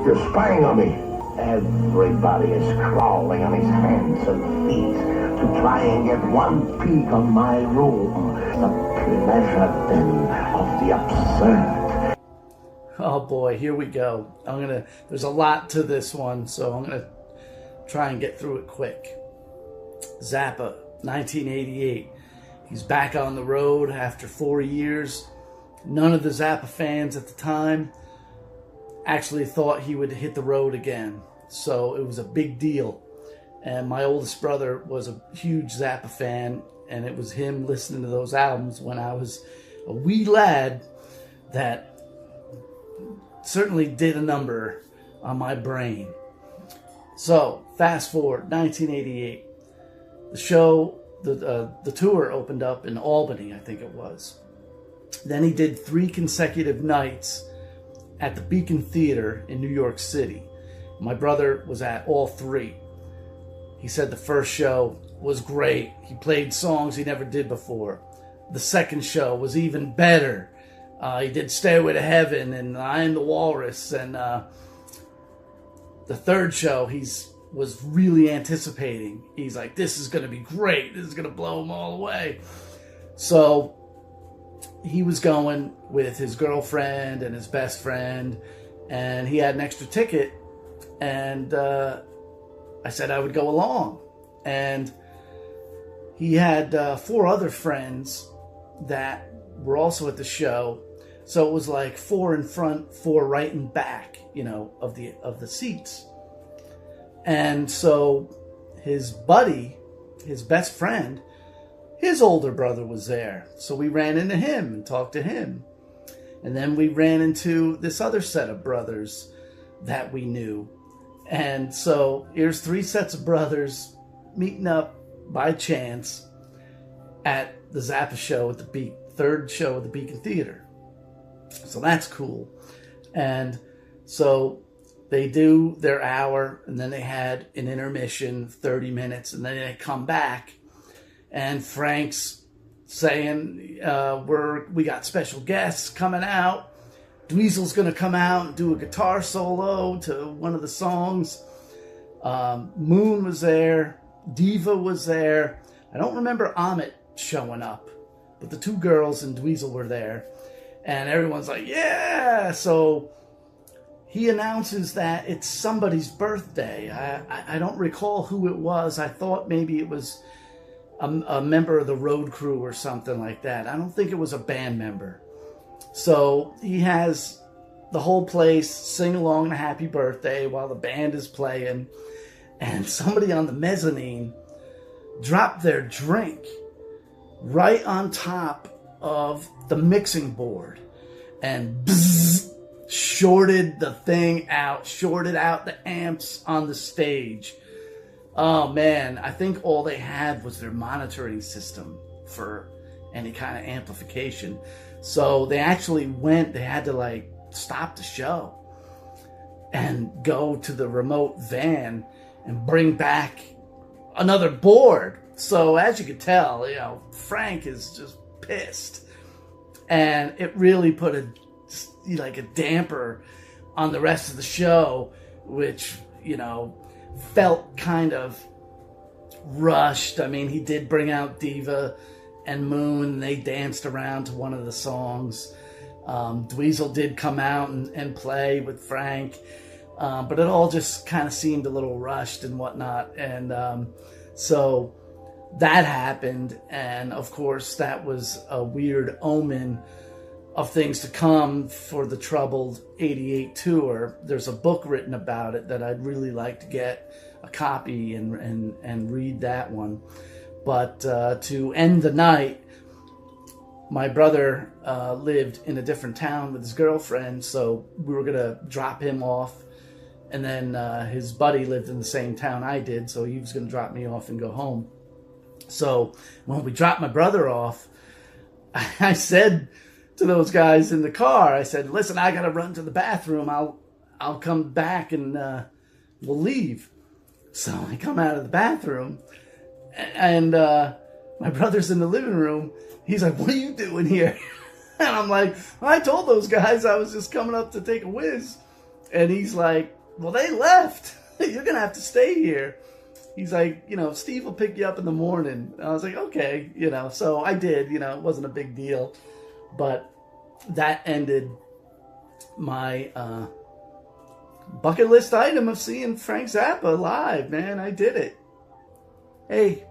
You're spying on me. Everybody is crawling on his hands and feet to try and get one peek on my room. The pleasure den of the absurd. Oh boy, here we go. There's a lot to this one, so I'm gonna try and get through it quick. Zappa, 1988. He's back on the road after 4 years. None of the Zappa fans at the time actually thought he would hit the road again. So it was a big deal. And my oldest brother was a huge Zappa fan, and it was him listening to those albums when I was a wee lad that certainly did a number on my brain. So fast forward, 1988. The show, the tour opened up in Albany, I think it was. Then he did 3 consecutive nights at the Beacon Theater in New York City. My brother was at all 3. He said the first show was great. He played songs he never did before. The second show was even better. He did Stairway to Heaven and I Am the Walrus. And the third show was really anticipating. He's like, this is going to be great. This is going to blow him all away. So he was going with his girlfriend and his best friend, and he had an extra ticket, and I said I would go along. And he had 4 other friends that were also at the show, so it was like 4 in front, 4 right and back, of the seats. And so his buddy, his best friend, his older brother was there. So we ran into him and talked to him. And then we ran into this other set of brothers that we knew. And so here's 3 sets of brothers meeting up by chance at the Zappa show at the third show at the Beacon Theater. So that's cool. And so they do their hour, and then they had an intermission, 30 minutes, and then they come back. And Frank's saying, we got special guests coming out. Dweezil's going to come out and do a guitar solo to one of the songs. Moon was there. Diva was there. I don't remember Amit showing up, but the 2 girls and Dweezil were there. And everyone's like, yeah! So he announces that it's somebody's birthday. I don't recall who it was. I thought maybe it was a member of the road crew or something like that. I don't think it was a band member. So he has the whole place sing along to Happy Birthday while the band is playing. And somebody on the mezzanine dropped their drink right on top of the mixing board. And bzzz, shorted the thing out, shorted out the amps on the stage. Oh man, I think all they had was their monitoring system for any kind of amplification. So they actually they had to stop the show and go to the remote van and bring back another board. So as you could tell, Frank is just pissed. And it really put a damper on the rest of the show, which, felt kind of rushed. I mean, he did bring out Diva and Moon. They danced around to one of the songs. Dweezil did come out and play with Frank. But it all just kind of seemed a little rushed and whatnot. And so that happened. And of course, that was a weird omen of things to come for the troubled 88 tour. There's a book written about it that I'd really like to get a copy and read that one. But to end the night, my brother lived in a different town with his girlfriend, so we were going to drop him off. And then his buddy lived in the same town I did, so he was going to drop me off and go home. So when we dropped my brother off, I said to those guys in the car, I said, listen, I got to run to the bathroom. I'll come back and we'll leave. So I come out of the bathroom, and my brother's in the living room. He's like, what are you doing here? And I'm like, well, I told those guys I was just coming up to take a whiz. And he's like, well, they left. You're going to have to stay here. He's like, Steve will pick you up in the morning. And I was like, okay, so I did, it wasn't a big deal. But that ended my bucket list item of seeing Frank Zappa live, man. I did it. Hey,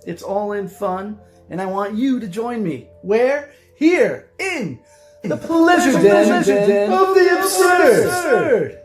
it's all in fun, and I want you to join me. Where? Here in the Pleasure Den of the Absurd.